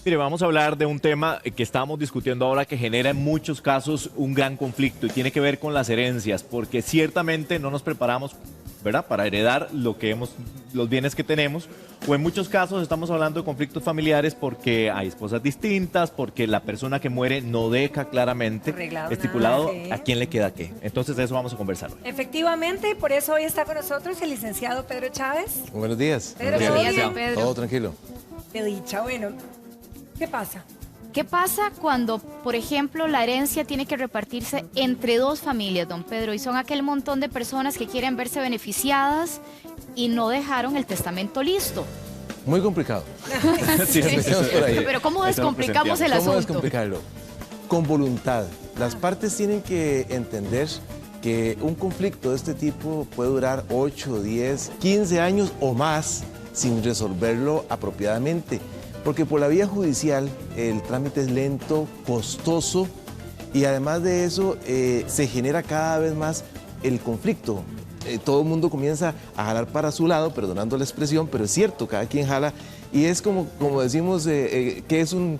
Mire, vamos a hablar de un tema que estábamos discutiendo ahora que genera en muchos casos un gran conflicto y tiene que ver con las herencias, porque ciertamente no nos preparamos, ¿verdad?, para heredar los bienes que tenemos, o en muchos casos estamos hablando de conflictos familiares porque hay esposas distintas, porque la persona que muere no deja claramente estipulado a quién le queda qué. Entonces de eso vamos a conversar hoy. Efectivamente, por eso hoy está con nosotros el licenciado Pedro Chávez. Buenos días. Pedro, Buenos días, bien, Pedro. todo tranquilo. De dicha, bueno, ¿qué pasa? ¿Qué pasa cuando, por ejemplo, la herencia tiene que repartirse entre dos familias, don Pedro? Y son aquel montón de personas que quieren verse beneficiadas y no dejaron el testamento listo. Muy complicado. Sí, por ahí. Pero ¿cómo descomplicamos el ¿Cómo asunto? descomplicarlo? Con voluntad. Las partes tienen que entender que un conflicto de este tipo puede durar 8, 10, 15 años o más sin resolverlo apropiadamente. Porque por la vía judicial el trámite es lento, costoso y además de eso se genera cada vez más el conflicto. Todo el mundo comienza a jalar para su lado, perdonando la expresión, pero es cierto, cada quien jala y es como decimos que es un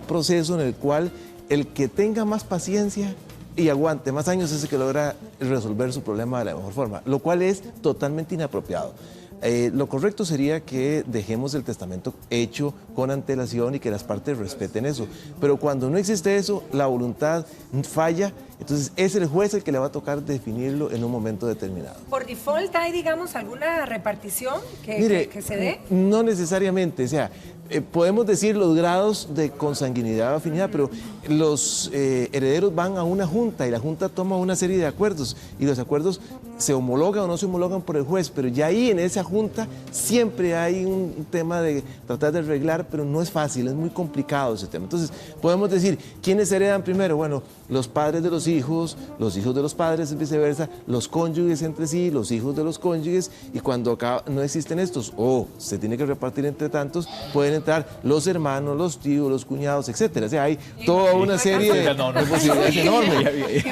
proceso en el cual el que tenga más paciencia y aguante más años es el que logra resolver su problema de la mejor forma, lo cual es totalmente inapropiado. Lo correcto sería que dejemos el testamento hecho con antelación y que las partes respeten eso. Pero cuando no existe eso, la voluntad falla, entonces es el juez el que le va a tocar definirlo en un momento determinado. ¿Por default hay, digamos, alguna repartición Mire, que se dé? No necesariamente, o sea, podemos decir los grados de consanguinidad o afinidad, pero los herederos van a una junta y la junta toma una serie de acuerdos y los acuerdos se homologan o no se homologan por el juez, pero ya ahí en esa junta siempre hay un tema de tratar de arreglar, pero no es fácil, es muy complicado ese tema. Entonces, podemos decir, ¿quiénes heredan primero? Bueno, los padres de los hijos de los padres, viceversa, los cónyuges entre sí, los hijos de los cónyuges, y cuando acá no existen estos, o se tiene que repartir entre tantos, pueden entrar los hermanos, los tíos, los cuñados, etcétera. O sea, hay toda una serie de posibilidades enormes.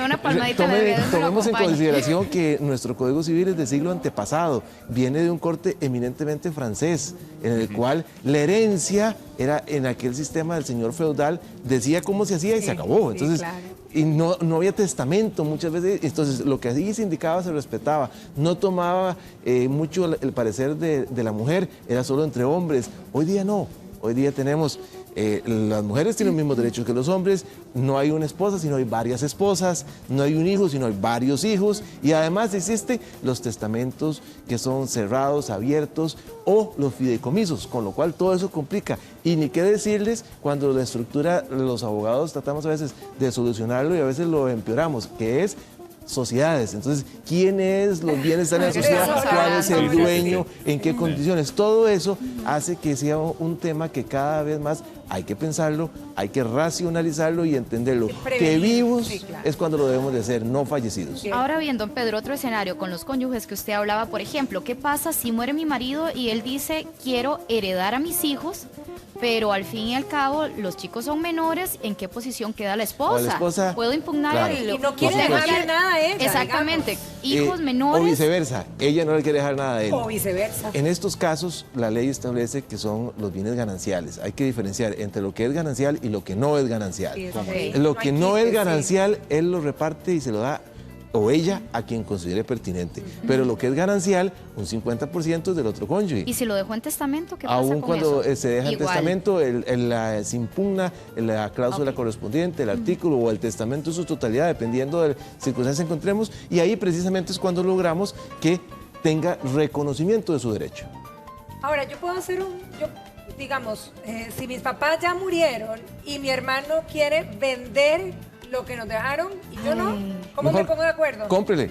Tomemos en consideración que nuestro Código Civil es del siglo antepasado, viene de un corte eminentemente francés, en el cual la herencia era en aquel sistema del señor feudal, decía cómo se hacía y se acabó. Entonces, y no había testamento muchas veces, entonces lo que allí se indicaba se respetaba, no tomaba mucho el parecer de la mujer, era solo entre hombres. Hoy día no, hoy día tenemos, las mujeres tienen los mismos derechos que los hombres, no hay una esposa, sino hay varias esposas, no hay un hijo, sino hay varios hijos, y además existen los testamentos que son cerrados, abiertos, o los fideicomisos, con lo cual todo eso complica. Y ni qué decirles cuando la estructura, los abogados tratamos a veces de solucionarlo y a veces lo empeoramos, que es sociedades. Entonces, ¿quiénes los bienes están en la sociedad? ¿Cuál es el dueño? ¿En qué condiciones? Todo eso hace que sea un tema que cada vez más hay que pensarlo, hay que racionalizarlo y entenderlo. Que vivos es cuando lo debemos de hacer, no fallecidos. Ahora bien, don Pedro, otro escenario con los cónyuges que usted hablaba, por ejemplo, ¿qué pasa si muere mi marido y él dice, quiero heredar a mis hijos, pero al fin y al cabo los chicos son menores? ¿En qué posición queda la esposa? La esposa, ¿puedo impugnar? claro. Y no quiere dejarle nada a ella. Exactamente. Hijos O menores. viceversa, ella no le quiere dejar nada a él. O viceversa. En estos casos, la ley establece que son los bienes gananciales. Hay que diferenciar entre lo que es ganancial y lo que no es ganancial. Lo que no es ganancial, él lo reparte y se lo da o ella a quien considere pertinente. Pero lo que es ganancial, un 50% es del otro cónyuge. ¿Y si lo dejó en testamento, qué pasa Aún con cuando eso? se deja en Igual. testamento, se impugna la cláusula correspondiente, el artículo o el testamento en su totalidad, dependiendo de las circunstancias que encontremos, y ahí precisamente es cuando logramos que tenga reconocimiento de su derecho. Ahora, yo puedo hacer digamos, si mis papás ya murieron y mi hermano quiere vender lo que nos dejaron y yo no, ¿cómo me pongo de acuerdo? Cómprele,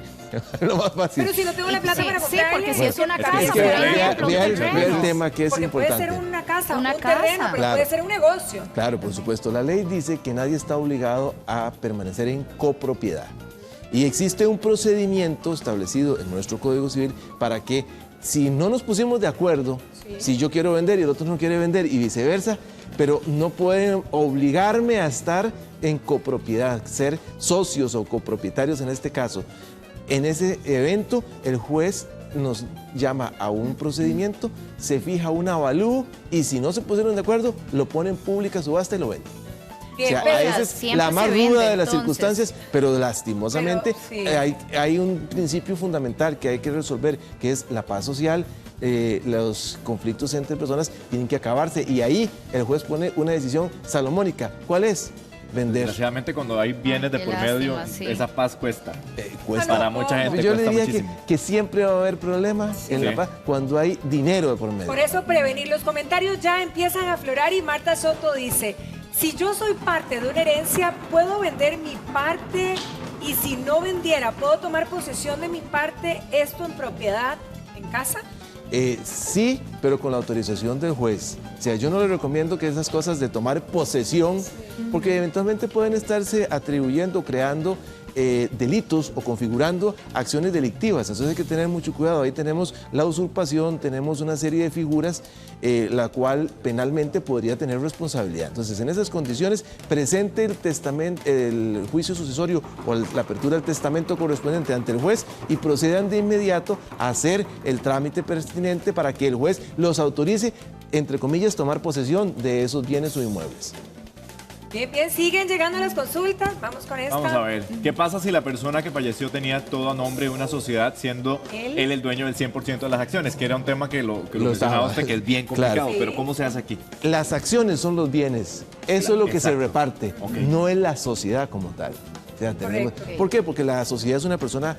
lo más fácil. Pero si no tengo la plata para comprarle. Sí, porque si es una casa, Es por que ejemplo, vea un el terreno. tema que es Porque importante. puede ser una casa, Una un terreno, pero Claro. puede ser un negocio. Claro, por supuesto. La ley dice que nadie está obligado a permanecer en copropiedad. Y existe un procedimiento establecido en nuestro Código Civil para que, si no nos pusimos de acuerdo, si yo quiero vender y el otro no quiere vender y viceversa, pero no pueden obligarme a estar en copropiedad, ser socios o copropietarios en este caso. En ese evento, el juez nos llama a un procedimiento, se fija un avalúo y si no se pusieron de acuerdo, lo ponen pública subasta y lo venden. Bien, O sea, pero esa es siempre la se más vende, ruda de las entonces. circunstancias, pero lastimosamente Pero, sí. hay un principio fundamental que hay que resolver, que es la paz social. Los conflictos entre personas tienen que acabarse y ahí el juez pone una decisión salomónica. ¿Cuál es? Vender. Desgraciadamente, cuando hay bienes de Qué por medio, lástima, sí. esa paz cuesta. Cuesta. Para mucha gente Yo le cuesta diría muchísimo. que siempre va a haber problemas en la Sí. paz cuando hay dinero de por medio. Por eso prevenir. Los comentarios ya empiezan a aflorar y Marta Soto dice, si yo soy parte de una herencia, ¿puedo vender mi parte? Y si no vendiera, ¿puedo tomar posesión de mi parte, esto en propiedad, en casa? Sí, pero con la autorización del juez. O sea, yo no le recomiendo que esas cosas de tomar posesión, porque eventualmente pueden estarse atribuyendo, creando delitos o configurando acciones delictivas. Entonces hay que tener mucho cuidado. Ahí tenemos la usurpación, tenemos una serie de figuras, la cual penalmente podría tener responsabilidad. Entonces, en esas condiciones, presente el testamento, el juicio sucesorio o la apertura del testamento correspondiente ante el juez y procedan de inmediato a hacer el trámite pertinente para que el juez los autorice, entre comillas, tomar posesión de esos bienes o inmuebles. Bien, bien, siguen llegando las consultas. Vamos con esta. Vamos a ver, ¿qué pasa si la persona que falleció tenía todo a nombre de una sociedad, siendo él el dueño del 100% de las acciones? Que era un tema que lo mencionaba estaba. usted, que es bien complicado, Claro. pero ¿cómo se hace aquí? Las acciones son los bienes, eso es lo que se Exacto. reparte, Ok. no es la sociedad como tal. O sea, Correcto. ¿por qué? Porque la sociedad es una persona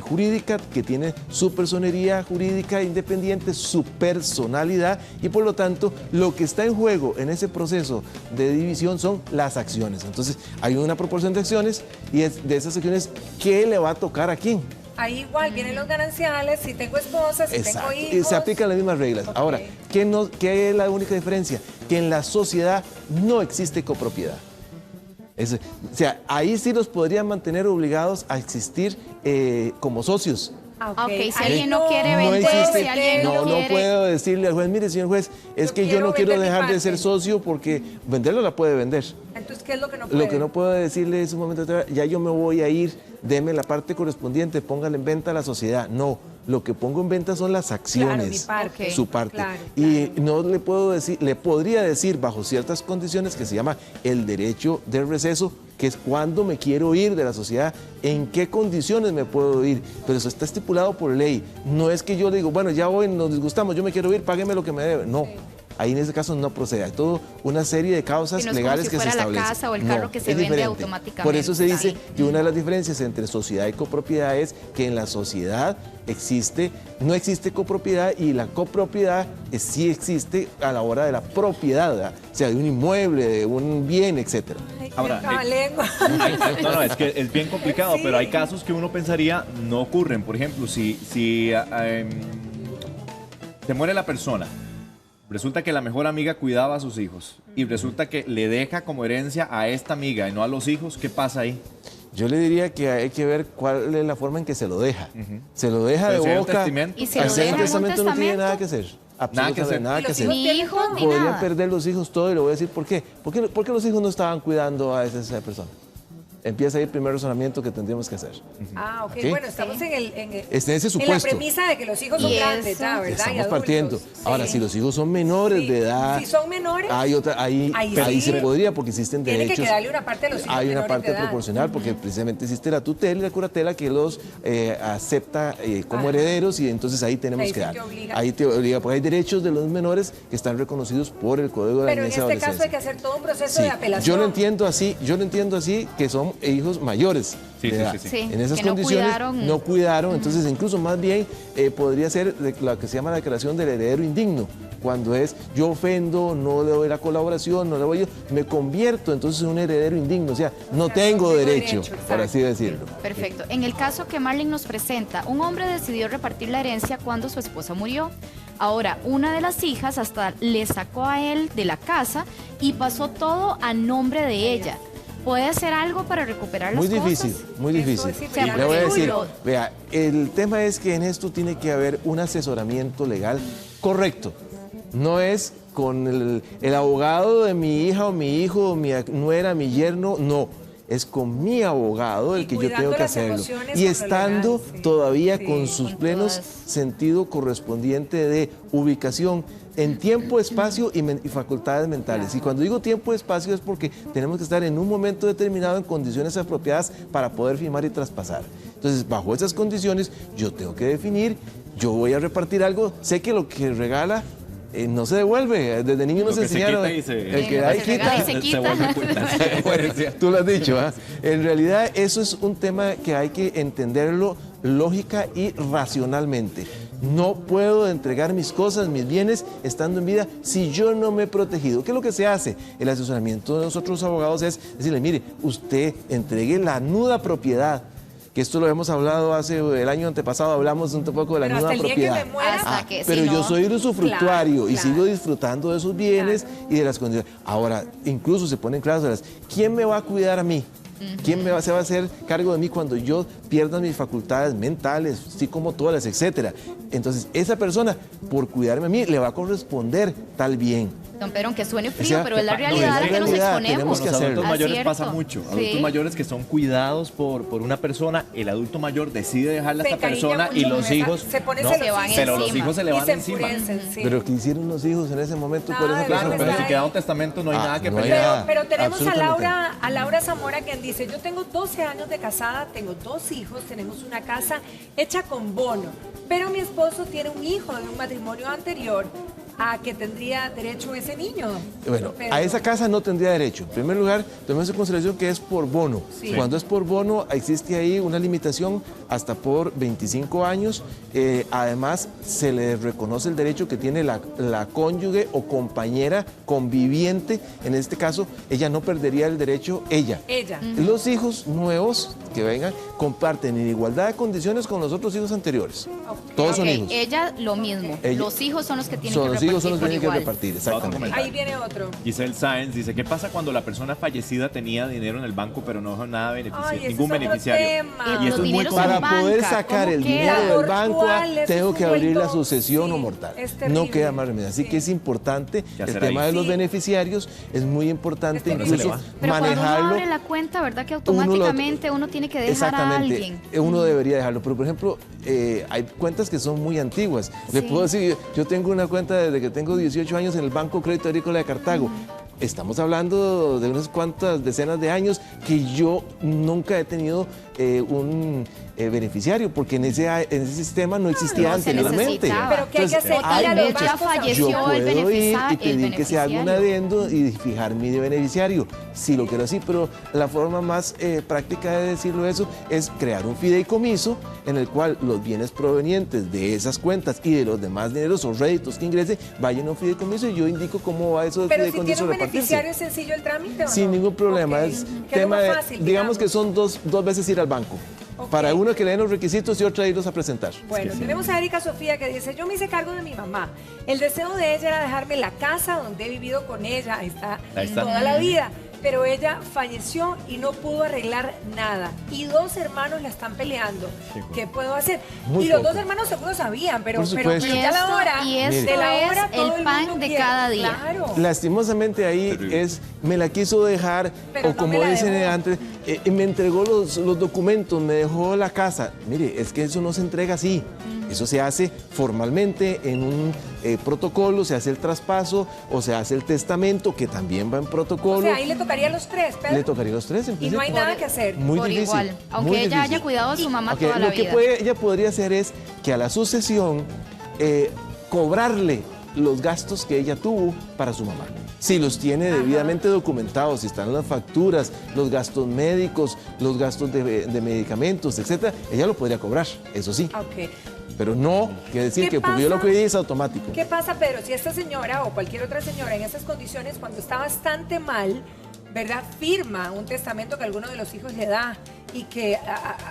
jurídica que tiene su personería jurídica independiente, su personalidad y por lo tanto lo que está en juego en ese proceso de división son las acciones. Entonces hay una proporción de acciones y es de esas acciones, ¿qué le va a tocar a quién? Ahí igual vienen los gananciales, si tengo esposa, si Exacto. tengo Y hijos. se aplican las mismas reglas. Ok. Ahora, ¿qué es la única diferencia? Que en la sociedad no existe copropiedad. O sea, ahí sí los podrían mantener obligados a existir como socios. Ah, Ok, si Ahí alguien no quiere vender, existe- si alguien no, no no quiere... puedo decirle al juez, mire, señor juez, es Yo que yo quiero no quiero vender mi dejar de parte. ser socio porque venderlo la puede vender. Entonces, ¿qué es lo que no puede? Lo que no puedo decirle es un momento, ya yo me voy a ir, deme la parte correspondiente, póngale en venta a la sociedad. No, lo que pongo en venta son las acciones, mi parte. su parte. Claro, Y no le puedo decir, le podría decir bajo ciertas condiciones que se llama el derecho del receso, que es cuando me quiero ir de la sociedad, en qué condiciones me puedo ir, pero eso está estipulado por ley. No es que yo digo, bueno, ya hoy nos disgustamos, yo me quiero ir, págueme lo que me debe. No. Ahí en ese caso no procede. Hay toda una serie de causas Que no es como legales si que se fuera la establecen. casa o el carro que se es vende diferente. automáticamente. Por eso se dice Ahí. que una de las diferencias entre sociedad y copropiedad es que en la sociedad no existe copropiedad y la copropiedad sí existe a la hora de la propiedad, ¿verdad? O sea, de un inmueble, de un bien, etcétera. Ay, Ahora, qué lengua. No, es que es bien complicado, Sí. pero hay casos que uno pensaría no ocurren. Por ejemplo, si se muere la persona, resulta que la mejor amiga cuidaba a sus hijos y resulta que le deja como herencia a esta amiga y no a los hijos, ¿qué pasa ahí? Yo le diría que hay que ver cuál es la forma en que se lo deja. Se lo deja Pero de si hay un boca. testamento, ¿Y si lo Hacer deja un en un testamento no tiene testamento? nada que hacer. Absolutamente nada que hacer. Ni hijos ni Podrían nada. perder los hijos todo y le voy a decir por qué. ¿Por qué los hijos no estaban cuidando a esa persona? Empieza ahí el primer razonamiento que tendríamos que hacer. Ah, ok. ¿Ok? Bueno, estamos en Ese la supuesto. premisa de que los hijos son Y grandes, eso. ¿verdad? Y Estamos adultos. partiendo. Ahora, Sí. si los hijos son menores Sí. de edad, Si son menores, ahí sí. se podría porque existen tiene derechos. que quedarle una parte a los hijos Hay una menores parte de edad. proporcional porque precisamente existe la tutela y la curatela que los acepta como Ajá. herederos y entonces ahí tenemos Ahí que sí dar. te obliga. Ahí te obliga porque hay derechos de los menores que están reconocidos por el Código de la Pero en Niñez y este caso Adolescencia. hay que hacer todo un proceso Sí, de apelación. yo lo entiendo así que son hijos mayores. Sí, de sí, edad. sí, sí. Sí, En esas que no condiciones cuidaron. no cuidaron, entonces incluso más bien podría ser lo que se llama la declaración del heredero indigno, cuando es yo ofendo, no le doy la colaboración, no le doy, me convierto entonces en un heredero indigno, o sea, no tengo derecho, por exacto. así decirlo. Perfecto. En el caso que Marlene nos presenta, un hombre decidió repartir la herencia cuando su esposa murió. Ahora, una de las hijas hasta le sacó a él de la casa y pasó todo a nombre de ella. ¿Puede hacer algo para recuperar las Muy cosas? difícil, muy Eso difícil. sí, pero Le voy a es decir, tuyo. vea, el tema es que en esto tiene que haber un asesoramiento legal correcto. No es con el abogado de mi hija o mi hijo o mi nuera, mi yerno, no. es con mi abogado el que yo cuidando tengo que las hacerlo. emociones Y con lo estando legal, sí. todavía Sí, con sus con plenos todas. sentido correspondiente de ubicación en tiempo, espacio y facultades mentales. Y cuando digo tiempo, espacio es porque tenemos que estar en un momento determinado en condiciones apropiadas para poder firmar y traspasar. Entonces, bajo esas condiciones, yo tengo que definir, yo voy a repartir algo, sé que lo que regala no se devuelve. Desde niño nos Lo que se enseñaron. quita y se- El que Lo da que y se regala y quita. se Se quita. vuelve cuenta. Tú lo has dicho, ¿ah? En realidad, eso es un tema que hay que entenderlo lógica y racionalmente. No puedo entregar mis cosas, mis bienes, estando en vida, si yo no me he protegido. ¿Qué es lo que se hace? El asesoramiento de nosotros abogados es decirle, mire, usted entregue la nuda propiedad. Que esto lo hemos hablado el año antepasado, hablamos un poco de la Pero nuda hasta el día propiedad. que me muera. Hasta que Pero si yo no- soy usufructuario Claro, y claro. sigo disfrutando de esos bienes y de las condiciones. Ahora, incluso se ponen cláusulas. ¿Quién me va a cuidar a mí? ¿Quién se va a hacer cargo de mí cuando yo pierda mis facultades mentales, psicomotoras, etcétera? Entonces, esa persona, por cuidarme a mí, le va a corresponder tal bien. Don Pedro, aunque suene frío, O sea, pero es la no, realidad es a la la que nos realidad, exponemos. tenemos que Los adultos hacerlo. mayores Acierto. pasa mucho. Adultos Sí. mayores que son cuidados por una persona, el adulto mayor decide dejarla a Se esta encariña persona y mucho los con esa- hijos se pone no, celosísimo. pero los encima. hijos se le Y van se encima. enfurecen, sí. Pero ¿qué hicieron los hijos en ese momento por Nada esa de Claro, persona? pero si Ahí. queda un testamento no hay nada que no hay pelear. nada. Pero tenemos absolutamente. a Laura Zamora quien dice, yo tengo 12 años de casada, tengo 2 hijos, tenemos una casa hecha con bono, pero mi esposo tiene un hijo de un matrimonio anterior a que tendría derecho ese niño. Bueno, Pero- a esa casa no tendría derecho. En primer lugar, tomemos en consideración que es por bono. Sí. Cuando es por bono, existe ahí una limitación hasta por 25 años. Además, se le reconoce el derecho que tiene la cónyuge o compañera conviviente. En este caso, ella no perdería el derecho, ella. Ella. Los hijos nuevos que vengan comparten en igualdad de condiciones con los otros hijos anteriores. Todos son Ok, hijos. ella lo mismo. Ella- Los hijos son los que tienen Son que los repartir hijos son los que por tienen que igual. repartir, exactamente. Ahí viene otro. Giselle Sáenz dice, ¿qué pasa cuando la persona fallecida tenía dinero en el banco pero no dejó nada Ay, ese ningún es otro beneficiario? tema. Y Los esto es muy dineros común. en Para poder banca, sacar ¿cómo el queda? dinero del ¿Por banco, cuál? Eso tengo es que un abrir la cuento, sucesión o sí, mortal. es No terrible. queda más remedio. Así Sí. que es importante ¿Qué el hacer tema ahí? de los Sí. beneficiarios, es muy importante Es terrible. Se le incluso va. Pero cuando uno manejarlo. abre la cuenta, ¿verdad que Uno automáticamente uno tiene que dejar a Exactamente, alguien? uno debería dejarlo. Pero, por ejemplo, hay cuentas que son muy antiguas. Le Sí. puedo decir, yo tengo una cuenta desde que tengo 18 años en el Banco Crédito Agrícola de Cartago. Estamos hablando de unas cuantas decenas de años que yo nunca he tenido un beneficiario, porque en ese sistema no existía no se anteriormente. necesitaba. Pero ¿qué hay que hacer? Entonces, Ir hay a los muchas- ya bancos a- falleció yo el puedo ir y el pedir que se haga un beneficiario. adendo y fijar mi beneficiario, si lo quiero así, pero la forma más práctica de decirlo eso es crear un fideicomiso en el cual los bienes provenientes de esas cuentas y de los demás dineros o réditos que ingrese vayan a un fideicomiso y yo indico cómo va eso de Pero si tiene fideicomiso un repartirse. beneficiario, ¿es sencillo el trámite o no? Sin ningún problema, Ok. es Que tema más de, fácil, digamos que son dos veces ir al banco. Ok. Para uno que le den los requisitos y otra irlos a presentar. Bueno, tenemos a Erika Sofía que dice, yo me hice cargo de mi mamá. El deseo de ella era dejarme la casa donde he vivido con ella, ahí está. Toda la vida. Pero ella falleció y no pudo arreglar nada. Y 2 hermanos la están peleando. ¿Qué puedo hacer? Muy y los poco. 2 hermanos seguro sabían, pero, Por pero supuesto. ya la hora. Y esto de la es hora todo el el pan mundo de quiere. cada día. Claro. Lastimosamente ahí Terrible. es, me la quiso dejar, Pero o no como me la dicen dejó. antes, me entregó los documentos, me dejó la casa. Mire, es que eso no se entrega así. Eso se hace formalmente en un protocolo, se hace el traspaso o se hace el testamento, que también va en O protocolo. sea, ahí le tocaría a los 3, Pedro. Le tocaría los 3 en Y no hay principio. nada que hacer. Muy por difícil, igual, aunque muy ella haya difícil. cuidado a su mamá Ok, toda la lo que vida. ella podría hacer es que a la sucesión cobrarle los gastos que ella tuvo para su mamá. Si los tiene debidamente documentados, si están las facturas, los gastos médicos, los gastos de medicamentos, etcétera, ella lo podría cobrar, eso sí. Ok. Pero no quiere decir ¿Qué que porque yo lo pasa? cuidé es automático. ¿Qué pasa, Pedro? Si esta señora o cualquier otra señora en esas condiciones, cuando está bastante mal, ¿verdad? Firma un testamento que alguno de los hijos le da y que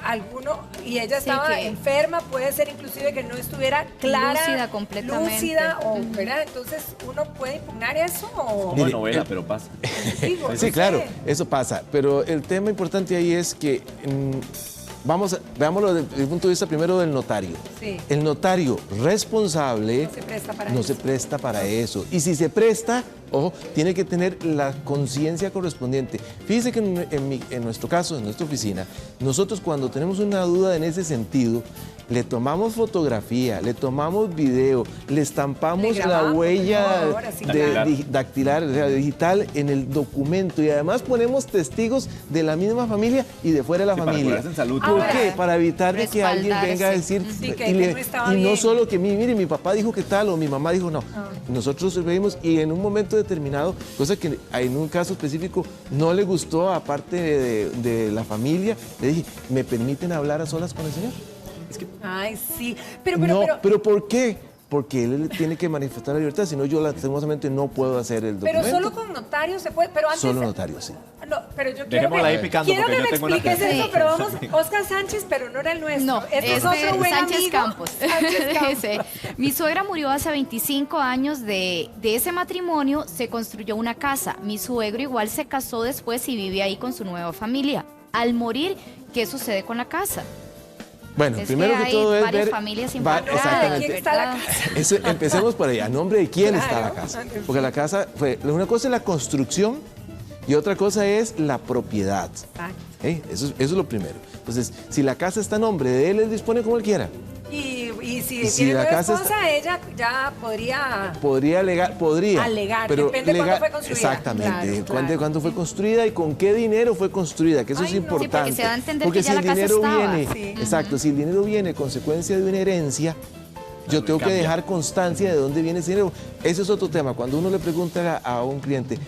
alguno, y ella Sí, estaba que- enferma, puede ser inclusive que no estuviera clara, Lúcida completamente. lúcida, o, ¿verdad? Entonces, ¿uno puede impugnar eso o...? Como Mire, novela, pero pasa. Digo, no Sí, claro, sé. eso pasa. Pero el tema importante ahí es que veámoslo desde el punto de vista primero del notario. Sí. El notario responsable No se presta para se presta para eso. Y si se presta, ojo, tiene que tener la conciencia correspondiente. Fíjese que en nuestro caso, en nuestra oficina, nosotros cuando tenemos una duda en ese sentido, le tomamos fotografía, le tomamos video, le estampamos la huella dactilar, o sea, digital en el documento y además ponemos testigos de la misma familia y de fuera de la familia. Para salud. ¿Por qué? Para evitar de que alguien venga a decir y no solo que mire, mi papá dijo que tal o mi mamá dijo no. Nosotros vemos y en un momento determinado, cosa que en un caso específico no le gustó aparte de la familia, le dije, ¿me permiten hablar a solas con el señor? Ay, sí. Pero ¿por qué? Porque él tiene que manifestar la libertad, si no yo lastimosamente no puedo hacer el documento. Pero solo con notario se puede, pero antes... Solo notario, sí. No, pero yo Dejémosla ahí picando quiero porque que yo me tengo una expliques pregunta. eso, pero vamos, Oscar Sánchez, pero no era el nuestro. No, este es otro buen Sánchez amigo. Campos. Sánchez Campos. Mi suegra murió hace 25 años de ese matrimonio, se construyó una casa. Mi suegro igual se casó después y vive ahí con su nueva familia. Al morir, ¿qué sucede con la casa? Bueno, Es primero que todo es ver... familias involucradas, exactamente. ¿Quién está la casa? Empecemos por ahí, a nombre de quién está la Claro. casa. Porque la casa fue, una cosa es la construcción y otra cosa es la propiedad. Eso es lo primero. Entonces, si la casa está a nombre de él dispone como él quiera. Y si si tiene la una casa esposa, ella ya podría... Podría alegar, Alegar, depende de cuándo fue construida. Exactamente, Claro. cuándo fue construida y con qué dinero fue construida, que eso es Ay, no. Sí, importante. porque se da a entender Porque que ya si la el casa dinero estaba. viene, Sí. exacto, si el dinero viene consecuencia de una herencia, yo tengo que cambia. dejar constancia de dónde viene ese dinero. Ese es otro tema. Cuando uno le pregunta a un cliente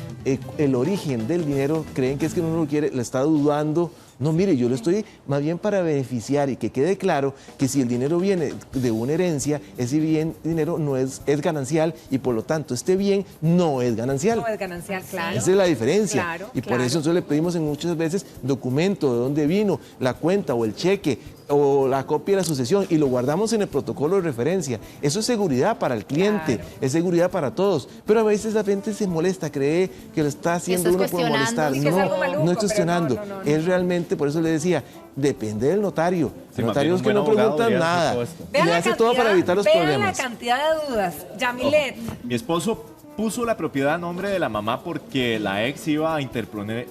el origen del dinero, creen que es que uno lo quiere, le está dudando. No, mire, yo lo estoy más bien para beneficiar y que quede claro que si el dinero viene de una herencia, ese dinero no es ganancial y por lo tanto este bien no es ganancial. No es ganancial, claro. Esa es la diferencia. Claro, y por claro. eso nosotros le pedimos muchas veces documento de dónde vino, la cuenta o el cheque o la copia de la sucesión y lo guardamos en el protocolo de referencia. Eso es seguridad para el cliente, Claro. es seguridad para todos. Pero a veces la gente se molesta, cree que lo está haciendo estás uno por molestar. cuestionando. Sí, que es algo maluco, No es cuestionando. pero no. Es realmente, por eso le decía, depende del notario. Sí, El más notario bien es un que buen no abogado preguntan debería hacer nada. todo esto. Vean Le la hace todo para cantidad- evitar los vean problemas. la cantidad de dudas. Yamilet, Mi esposo puso la propiedad a nombre de la mamá porque la ex iba a interponer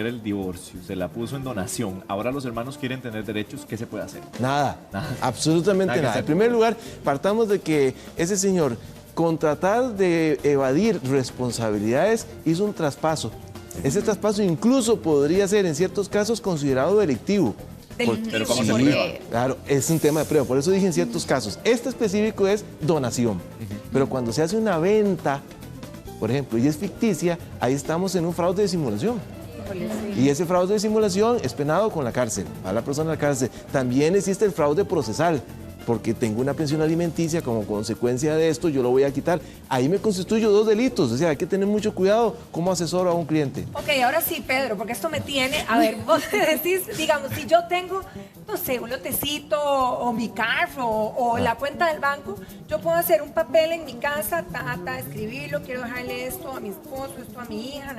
el divorcio. Se la puso en donación. Ahora los hermanos quieren tener derechos. ¿Qué se puede hacer? Nada, Nada. absolutamente Nada que nada. hacer. En primer lugar, partamos de que ese señor, con tratar de evadir responsabilidades, hizo un traspaso. Ese traspaso incluso podría ser, en ciertos casos, considerado delictivo. Pero ¿cómo se Sí. prueba? Claro, es un tema de prueba, por eso dije en ciertos casos. Este específico es donación, pero cuando se hace una venta, por ejemplo, y es ficticia, ahí estamos en un fraude de simulación. Y ese fraude de simulación es penado con la cárcel, a la persona en la cárcel. También existe el fraude procesal, porque tengo una pensión alimenticia como consecuencia de esto, yo lo voy a quitar. Ahí me constituyo dos delitos, o sea, hay que tener mucho cuidado cómo asesoro a un cliente. ok, ahora sí, Pedro, porque esto me tiene... A ver, vos decís, digamos, si yo tengo, no sé, un lotecito o mi carro o la cuenta del banco, yo puedo hacer un papel en mi casa, escribirlo, quiero dejarle esto a mi esposo, esto a mi hija,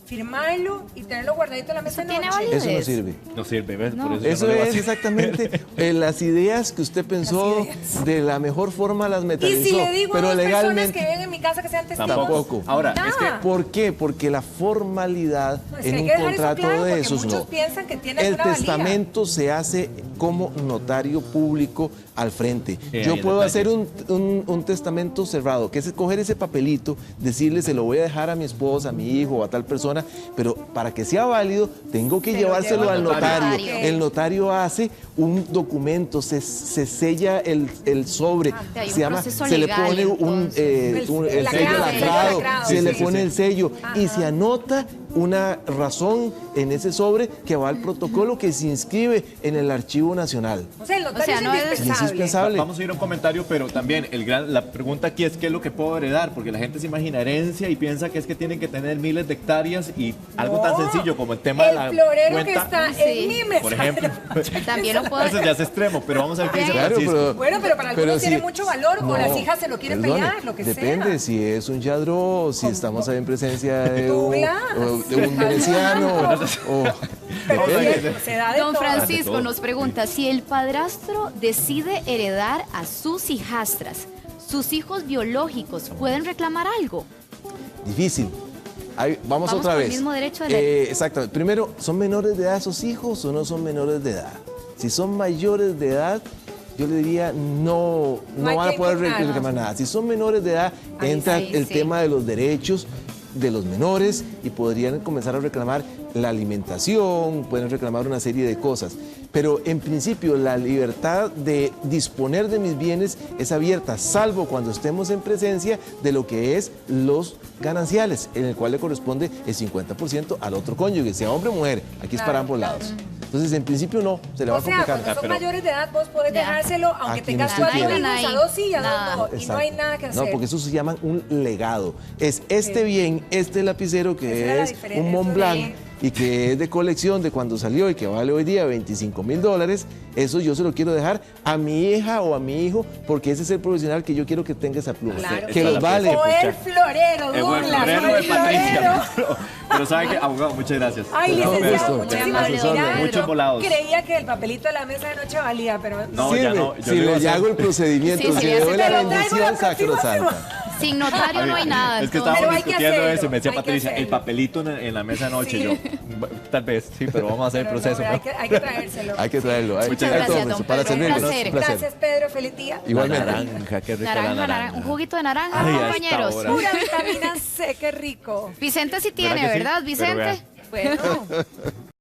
firmarlo y tenerlo guardadito en la mesa de tiene noche. validez. Eso no sirve. No sirve, ¿ves? No. Por eso, yo Eso no le voy a es decir. exactamente las ideas que usted pensó, Las ideas. de la mejor forma las Y metalizó, si le digo a pero dos personas legalmente que viven en mi casa que sean testigos. Tampoco. Ahora, Nada. es que ¿Por qué? Porque la formalidad No, es que en hay un que dejar eso contrato claro, de porque esos muchos no. piensan que tiene El alguna valía. testamento se hace como notario público al frente. ahí Yo el puedo detalle. hacer un testamento cerrado, que es coger ese papelito, decirle se lo voy a dejar a mi esposa, a mi hijo o a tal persona, pero para que sea válido tengo que Se lo llevárselo lleva al al notario. notario. El notario hace un documento, se sella el sobre, hay un se llama, proceso se le legal, pone entonces. el sello lacrado, se Sí, le sí, pone sí. el sello y se anota una razón en ese sobre que va al protocolo que se inscribe en el Archivo Nacional. O sea, el notario O sea, no es- es Y es indispensable. indispensable. Vamos a ir a un comentario, pero también la pregunta aquí es qué es lo que puedo heredar, porque la gente se imagina herencia y piensa que es que tienen que tener miles de hectáreas y algo tan No, sencillo como el tema de el la florero que cuenta, está Sí. en mi mesa. por ejemplo. También lo puedo Eso ya es extremo, pero vamos a ver qué dice Claro, Francisco. Bueno, pero para algunos tiene si- mucho valor, o no, las hijas se lo quieren perdone, pelear, lo que depende sea. si es un yadro o si estamos ahí en presencia de un, Douglas. de un veneciano o Pero depende. sí, se da de Don todo. Francisco todo. nos pregunta, si el padrastro decide heredar a sus hijastras, ¿sus hijos biológicos pueden reclamar algo? Difícil. Ahí, vamos Vamos otra con el vez. mismo derecho de ley. Exactamente. Primero, ¿son menores de edad esos hijos o no son menores de edad? Si son mayores de edad, yo le diría no hay van a que poder impugnar. reclamar nada. Si son menores de edad, Ahí entra sí, el sí. tema de los derechos de los menores y podrían comenzar a reclamar la alimentación, pueden reclamar una serie de cosas. Pero en principio la libertad de disponer de mis bienes es abierta, salvo cuando estemos en presencia de lo que es los gananciales, en el cual le corresponde el 50% al otro cónyuge, sea hombre o mujer, aquí es para Claro, ambos lados. Entonces, en principio no, se le va O a sea, complicar. cuando son pero- mayores de edad, vos podés Ya. dejárselo, aunque A tengas quien usted 4 quiera. hijos, a 2 sí y a 2 Nada. no. Y no hay nada que hacer. No, porque eso se llama un legado. Es este Sí. bien, este lapicero que Esa era la es diferencia, un Mont eso Blanc de- y que es de colección de cuando salió y que vale hoy día $25,000, eso yo se lo quiero dejar a mi hija o a mi hijo porque ese es el profesional que yo quiero que tenga esa pluma. Claro. Que los vale. O el florero, Es buen Douglas, florero o de el florero. Patricia. Pero ¿sabe qué? Abogado, muchas gracias. Ay, No, licenciado, esto, muchísimas muy gracias. amable. Muchos volados. Creía que el papelito de la mesa de noche valía, pero No, Sirve, ya no, yo si le iba a le hacer- hago el procedimiento, Sí, si sí, le ya doy se la te lo traigo la bendición próxima sacrosanta. Sin notario no hay nada. Es que entonces. estábamos Pero hay que discutiendo hacerlo, eso y me decía hay que Patricia, el hacerlo. papelito en la mesa de noche. Sí. Yo, tal vez, sí, pero vamos a hacer el Pero proceso. no, ¿no? hay que traérselo. Hay que traerlo. Muchas hay gracias, todo don eso, para Pedro, un servirles. placer. Un placer. Gracias, Pedro. Feliz día. Igualmente. La naranja, qué rica la Naranja, naranja. un juguito de naranja, Ay, a esta compañeros. hora. Pura vitamina C, qué rico. Vicente sí ¿Verdad tiene, que sí? ¿verdad, Pero Vicente? vea. Bueno.